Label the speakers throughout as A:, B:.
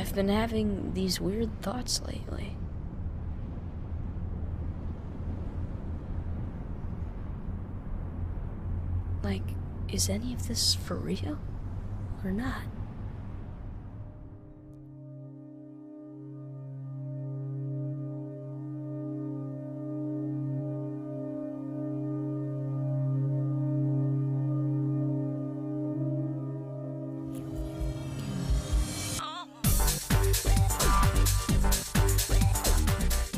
A: I've been having these weird thoughts lately. Like, is any of this for real? Or not?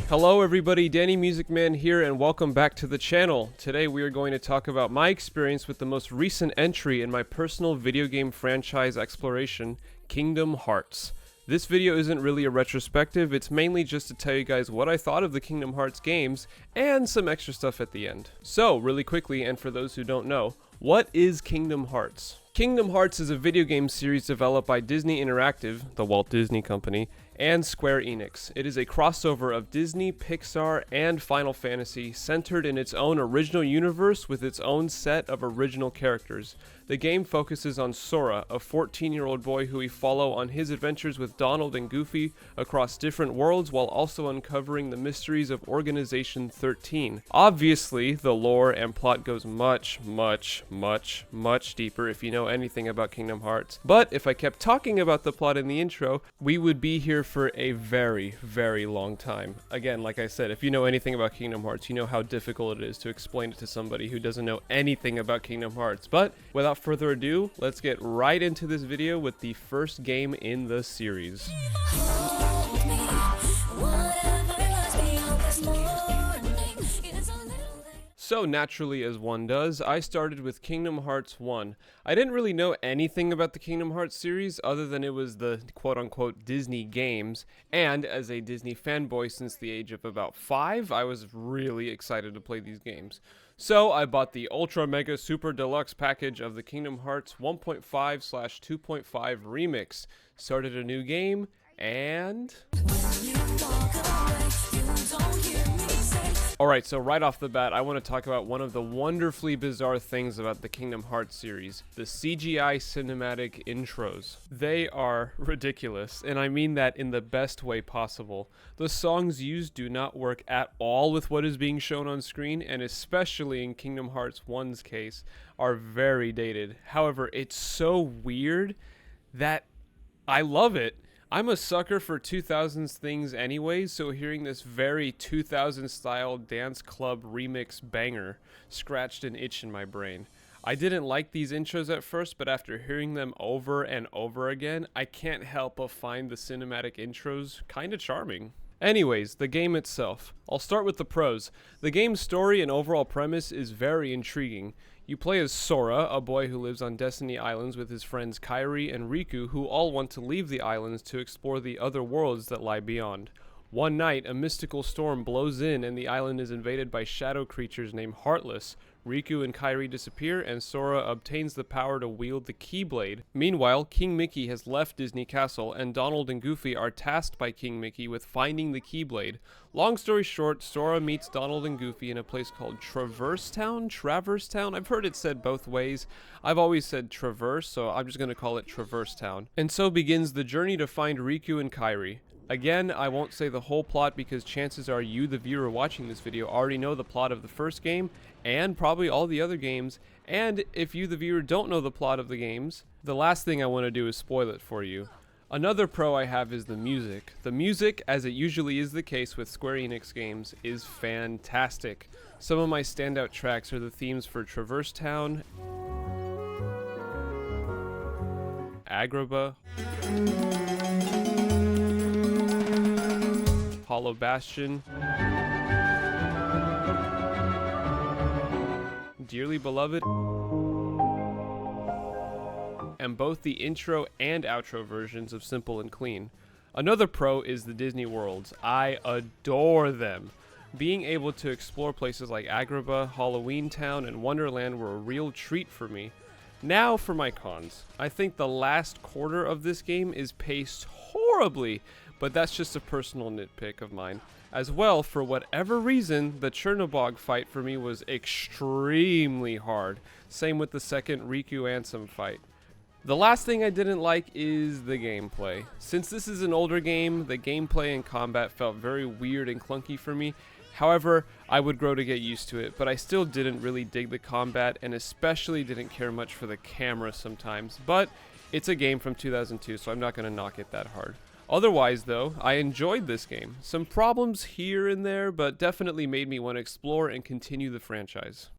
B: Hello everybody, Danny Music Man here and welcome back to the channel. Today we are going to talk about my experience with the most recent entry in my personal video game franchise exploration, Kingdom Hearts. This video isn't really a retrospective, it's mainly just to tell you guys what I thought of the Kingdom Hearts games and some extra stuff at the end. So, really quickly, and for those who don't know, what is Kingdom Hearts? Kingdom Hearts is a video game series developed by Disney Interactive, the Walt Disney Company, and Square Enix. It is a crossover of Disney, Pixar, and Final Fantasy, centered in its own original universe with its own set of original characters. The game focuses on Sora, a 14-year-old boy who we follow on his adventures with Donald and Goofy across different worlds while also uncovering the mysteries of Organization 13. Obviously, the lore and plot goes much deeper if you know anything about Kingdom Hearts. But if I kept talking about the plot in the intro, we would be here for a very long time. Again, like I said, if you know anything about Kingdom Hearts, you know how difficult it is to explain it to somebody who doesn't know anything about Kingdom Hearts. But without further ado, let's get right into this video with the first game in the series. So naturally as one does, I started with Kingdom Hearts 1. I didn't really know anything about the Kingdom Hearts series other than it was the quote-unquote Disney games, and as a Disney fanboy since the age of about 5, I was really excited to play these games. So I bought the Ultra Mega Super Deluxe package of the Kingdom Hearts 1.5/2.5 remix, started a new game, and... Alright, so right off the bat, I want to talk about one of the wonderfully bizarre things about the Kingdom Hearts series, the CGI cinematic intros. They are ridiculous, and I mean that in the best way possible. The songs used do not work at all with what is being shown on screen, and especially in Kingdom Hearts 1's case, are very dated. However, it's so weird that I love it. I'm a sucker for 2000s things anyways, so hearing this very 2000s style dance club remix banger scratched an itch in my brain. I didn't like these intros at first, but after hearing them over and over again, I can't help but find the cinematic intros kinda charming. Anyways, the game itself. I'll start with the pros. The game's story and overall premise is very intriguing. You play as Sora, a boy who lives on Destiny Islands with his friends Kairi and Riku, who all want to leave the islands to explore the other worlds that lie beyond. One night, a mystical storm blows in and the island is invaded by shadow creatures named Heartless. Riku and Kairi disappear, and Sora obtains the power to wield the Keyblade. Meanwhile, King Mickey has left Disney Castle, and Donald and Goofy are tasked by King Mickey with finding the Keyblade. Long story short, Sora meets Donald and Goofy in a place called Traverse Town? I've heard it said both ways. I've always said Traverse, so I'm just going to call it Traverse Town. And so begins the journey to find Riku and Kairi. Again, I won't say the whole plot because chances are you, the viewer watching this video, already know the plot of the first game and probably all the other games. And if you, the viewer, don't know the plot of the games, the last thing I want to do is spoil it for you. Another pro I have is the music. The music, as it usually is the case with Square Enix games, is fantastic. Some of my standout tracks are the themes for Traverse Town, Agrabah, Hollow Bastion, Dearly Beloved, and both the intro and outro versions of Simple and Clean. Another pro is the Disney worlds. I adore them. Being able to explore places like Agrabah, Halloween Town, and Wonderland were a real treat for me. Now for my cons. I think the last quarter of this game is paced horribly, but that's just a personal nitpick of mine. As well, for whatever reason, the Chernobog fight for me was extremely hard. Same with the second Riku Ansem fight. The last thing I didn't like is the gameplay. Since this is an older game, the gameplay and combat felt very weird and clunky for me. However, I would grow to get used to it, but I still didn't really dig the combat and especially didn't care much for the camera sometimes. But it's a game from 2002, so I'm not going to knock it that hard. Otherwise, though, I enjoyed this game. Some problems here and there, but definitely made me want to explore and continue the franchise.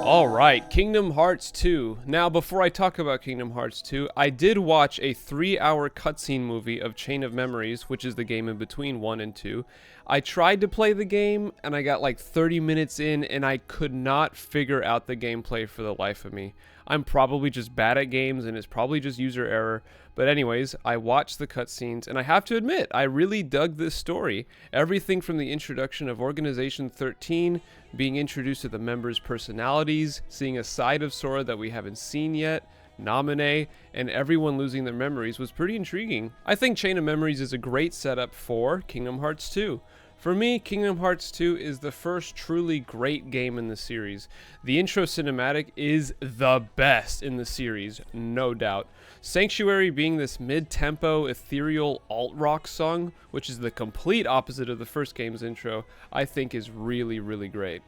B: Alright, Kingdom Hearts 2. Now, before I talk about Kingdom Hearts 2, I did watch a 3-hour cutscene movie of Chain of Memories, which is the game in between 1 and 2. I tried to play the game, and I got like 30 minutes in, and I could not figure out the gameplay for the life of me. I'm probably just bad at games, and it's probably just user error. But anyways, I watched the cutscenes, and I have to admit, I really dug this story. Everything from the introduction of Organization 13, being introduced to the members' personalities, seeing a side of Sora that we haven't seen yet, Naminé, and everyone losing their memories was pretty intriguing. I think Chain of Memories is a great setup for Kingdom Hearts 2. For me, Kingdom Hearts 2 is the first truly great game in the series. The intro cinematic is the best in the series, no doubt. Sanctuary being this mid-tempo, ethereal alt-rock song, which is the complete opposite of the first game's intro, I think is really, really great.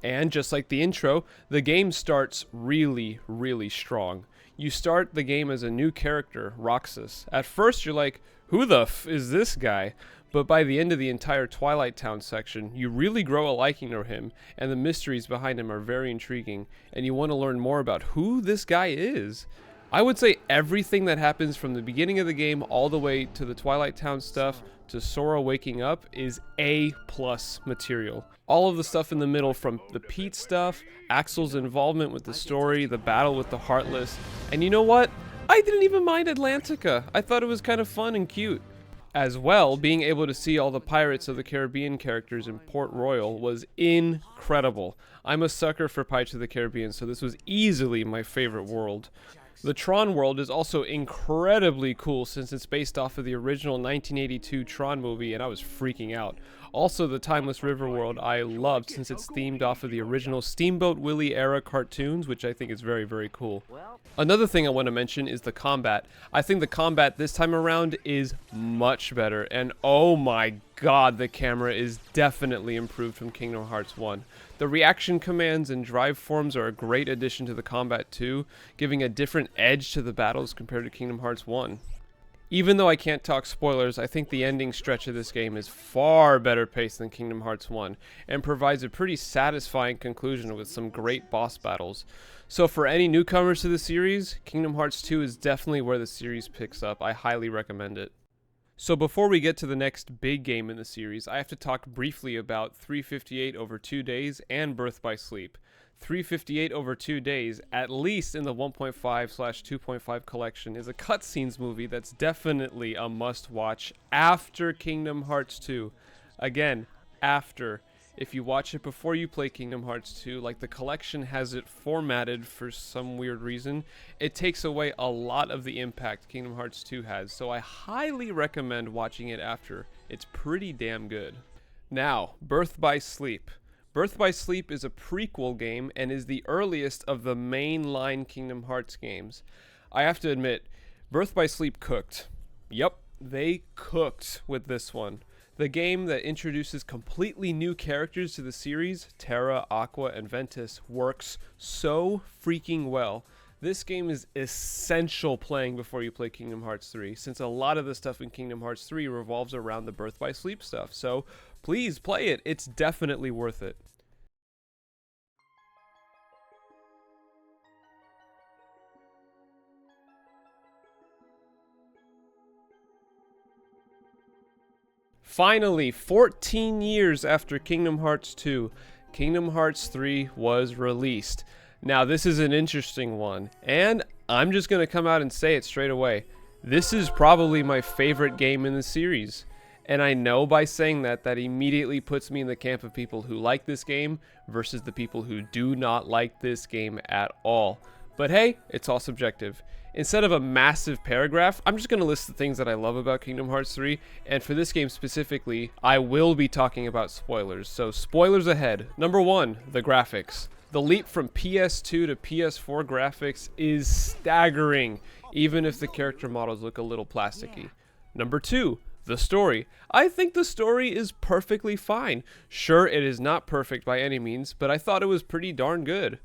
B: And just like the intro, the game starts really, really strong. You start the game as a new character, Roxas. At first you're like, who the f is this guy? But by the end of the entire Twilight Town section, you really grow a liking for him, and the mysteries behind him are very intriguing, and you want to learn more about who this guy is. I would say everything that happens from the beginning of the game all the way to the Twilight Town stuff to Sora waking up is A+ material. All of the stuff in the middle, from the Pete stuff, Axel's involvement with the story, the battle with the Heartless, and you know what? I didn't even mind Atlantica. I thought it was kind of fun and cute. As well, being able to see all the Pirates of the Caribbean characters in Port Royal was incredible. I'm a sucker for Pirates of the Caribbean, so this was easily my favorite world. The Tron world is also incredibly cool since it's based off of the original 1982 Tron movie, and I was freaking out. Also, the Timeless River world I loved since it's themed off of the original Steamboat Willie era cartoons, which I think is very, very cool. Another thing I want to mention is the combat. I think the combat this time around is much better, and oh my god, the camera is definitely improved from Kingdom Hearts 1. The reaction commands and drive forms are a great addition to the combat too, giving a different edge to the battles compared to Kingdom Hearts 1. Even though I can't talk spoilers, I think the ending stretch of this game is far better paced than Kingdom Hearts 1, and provides a pretty satisfying conclusion with some great boss battles. So for any newcomers to the series, Kingdom Hearts 2 is definitely where the series picks up. I highly recommend it. So before we get to the next big game in the series, I have to talk briefly about 358 over 2 days and Birth by Sleep. 358 over 2 days, at least in the 1.5/2.5 collection, is a cutscenes movie that's definitely a must-watch after Kingdom Hearts 2. Again, after. If you watch it before you play Kingdom Hearts 2, like the collection has it formatted for some weird reason, it takes away a lot of the impact Kingdom Hearts 2 has, so I highly recommend watching it after. It's pretty damn good. Now, Birth by Sleep. Birth by Sleep is a prequel game and is the earliest of the mainline Kingdom Hearts games. I have to admit, Birth by Sleep cooked. Yep, they cooked with this one. The game that introduces completely new characters to the series, Terra, Aqua, and Ventus, works so freaking well. This game is essential playing before you play Kingdom Hearts 3, since a lot of the stuff in Kingdom Hearts 3 revolves around the Birth by Sleep stuff. So please play it. It's definitely worth it. Finally, 14 years after Kingdom Hearts 2, Kingdom Hearts 3 was released. Now, this is an interesting one, and I'm just going to come out and say it straight away. This is probably my favorite game in the series. And I know by saying that, that immediately puts me in the camp of people who like this game versus the people who do not like this game at all. But hey, it's all subjective. Instead of a massive paragraph, I'm just going to list the things that I love about Kingdom Hearts 3, and for this game specifically, I will be talking about spoilers. So spoilers ahead. Number 1, the graphics. The leap from PS2 to PS4 graphics is staggering, even if the character models look a little plasticky. Number 2, the story. I think the story is perfectly fine. Sure, it is not perfect by any means, but I thought it was pretty darn good.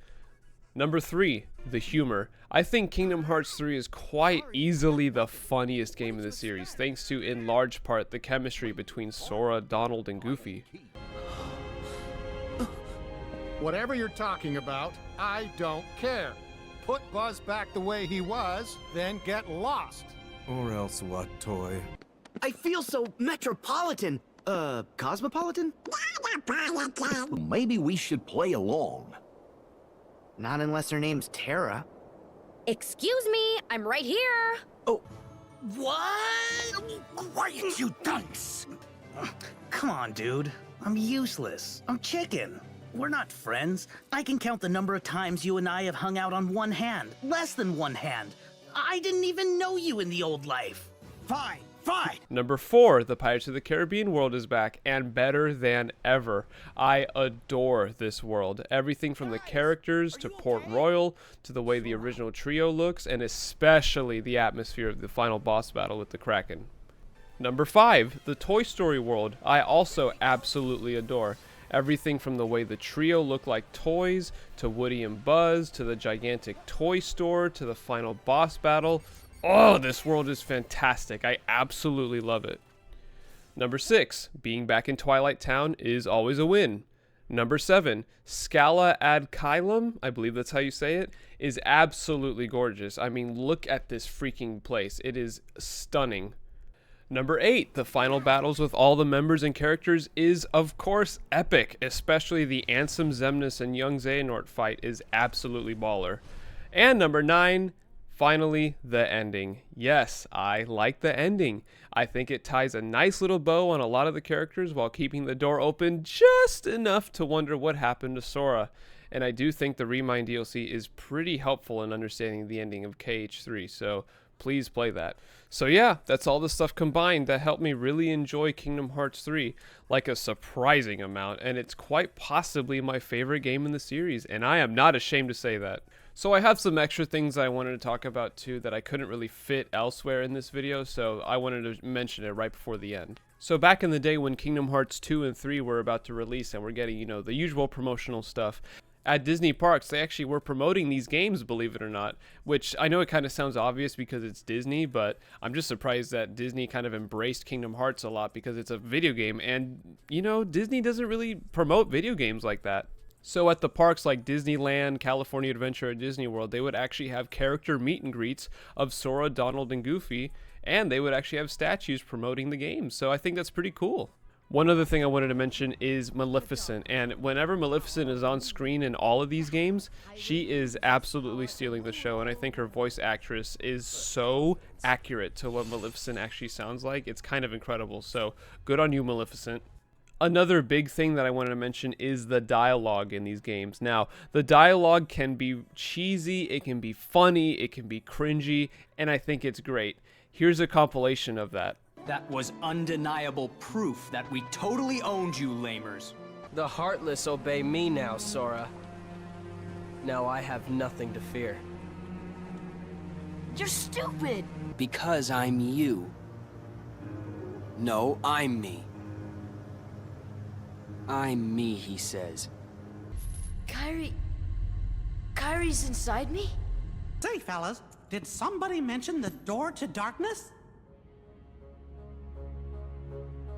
B: Number 3, the humor. I think Kingdom Hearts 3 is quite easily the funniest game in the series, thanks to, in large part, the chemistry between Sora, Donald, and Goofy.
C: Whatever you're talking about, I don't care. Put Buzz back the way he was, then get lost.
D: Or else what, Toy?
E: I feel so metropolitan. Cosmopolitan?
F: Maybe we should play along.
E: Not unless her name's Terra.
G: Excuse me, I'm right here.
E: Oh,
F: What? Quiet, you dunce!
H: Come on, dude. I'm useless. I'm chicken. We're not friends. I can count the number of times you and I have hung out on one hand. Less than one hand. I didn't even know you in the old life.
F: Fine, fine.
B: Number 4, the Pirates of the Caribbean world is back, and better than ever. I adore this world. Everything from the characters to Port Royal, to the way the original trio looks, and especially the atmosphere of the final boss battle with the Kraken. Number 5, the Toy Story world. I also absolutely adore. Everything from the way the trio look like toys, to Woody and Buzz, to the gigantic toy store, to the final boss battle. Oh, this world is fantastic. I absolutely love it. Number 6, being back in Twilight Town is always a win. Number 7, Scala ad Caelum, I believe that's how you say it, is absolutely gorgeous. I mean, look at this freaking place. It is stunning. Number 8, the final battles with all the members and characters is, of course, epic. Especially the Ansem, Xemnas, and young Xehanort fight is absolutely baller. And number 9, finally, the ending. Yes, I like the ending. I think it ties a nice little bow on a lot of the characters while keeping the door open just enough to wonder what happened to Sora. And I do think the Remind DLC is pretty helpful in understanding the ending of KH3, so please play that. So yeah, that's all the stuff combined that helped me really enjoy Kingdom Hearts 3, like a surprising amount, and it's quite possibly my favorite game in the series, and I am not ashamed to say that. So I have some extra things I wanted to talk about too that I couldn't really fit elsewhere in this video, so I wanted to mention it right before the end. So back in the day when Kingdom Hearts 2 and 3 were about to release and we're getting, the usual promotional stuff, at Disney parks, they actually were promoting these games, believe it or not, which I know it kind of sounds obvious because it's Disney, but I'm just surprised that Disney kind of embraced Kingdom Hearts a lot because it's a video game, and, Disney doesn't really promote video games like that. So at the parks like Disneyland, California Adventure, and Disney World, they would actually have character meet and greets of Sora, Donald, and Goofy, and they would actually have statues promoting the game, so I think that's pretty cool. One other thing I wanted to mention is Maleficent, and whenever Maleficent is on screen in all of these games, she is absolutely stealing the show, and I think her voice actress is so accurate to what Maleficent actually sounds like. It's kind of incredible, so good on you, Maleficent. Another big thing that I wanted to mention is the dialogue in these games. Now, the dialogue can be cheesy, it can be funny, it can be cringy, and I think it's great. Here's a compilation of that.
I: That was undeniable proof that we totally owned you, lamers.
J: The Heartless obey me now, Sora. Now I have nothing to fear.
G: You're stupid.
J: Because I'm you. No, I'm me. I'm me, he says.
A: Kyrie's inside me?
K: Say, fellas, did somebody mention the door to darkness?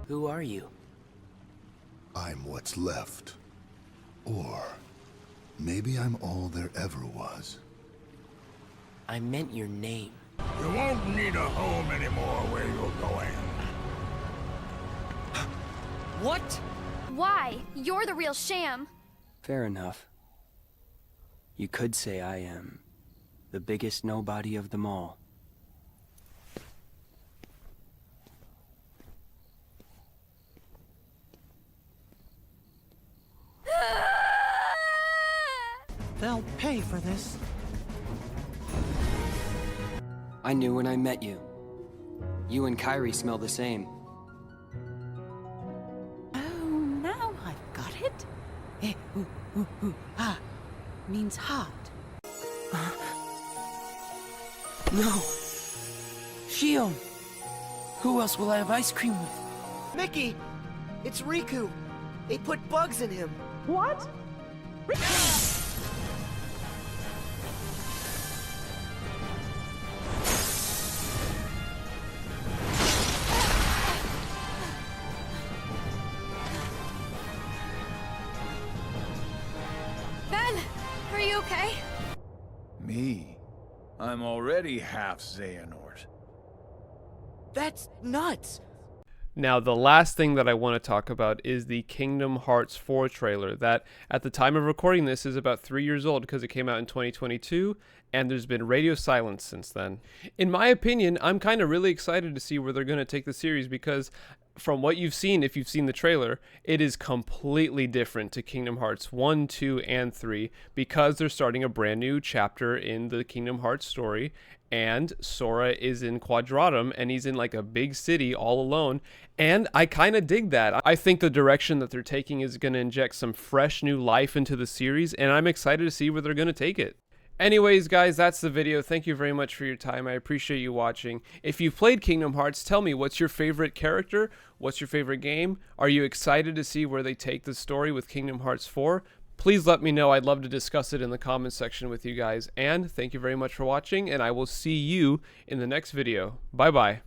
J: Who are you?
L: I'm what's left. Or maybe I'm all there ever was.
J: I meant your name.
F: You won't need a home anymore where you're going.
J: What?
G: Why? You're the real sham.
J: Fair enough. You could say I am the biggest nobody of them all.
K: They'll pay for this.
J: I knew when I met you. You and Kairi smell the same.
K: Oh, now I've got it. Ha means heart.
M: No. Shion. Who else will I have ice cream with?
E: Mickey! It's Riku! They put bugs in him!
K: What?
G: Ben, are you okay?
F: Me? I'm already half Xehanort.
E: That's nuts!
B: Now, the last thing that I want to talk about is the Kingdom Hearts 4 trailer that, at the time of recording this, is about 3 years old because it came out in 2022, and there's been radio silence since then. In my opinion, I'm kind of really excited to see where they're going to take the series because from what you've seen, if you've seen the trailer, it is completely different to Kingdom Hearts 1, 2, and 3 because they're starting a brand new chapter in the Kingdom Hearts story, and Sora is in Quadratum, and he's in like a big city all alone, and I kind of dig that. I think the direction that they're taking is going to inject some fresh new life into the series, and I'm excited to see where they're going to take it. Anyways, guys, that's the video. Thank you very much for your time. I appreciate you watching. If you've played Kingdom Hearts, tell me, what's your favorite character? What's your favorite game? Are you excited to see where they take the story with Kingdom Hearts 4? Please let me know. I'd love to discuss it in the comments section with you guys. And thank you very much for watching, and I will see you in the next video. Bye-bye.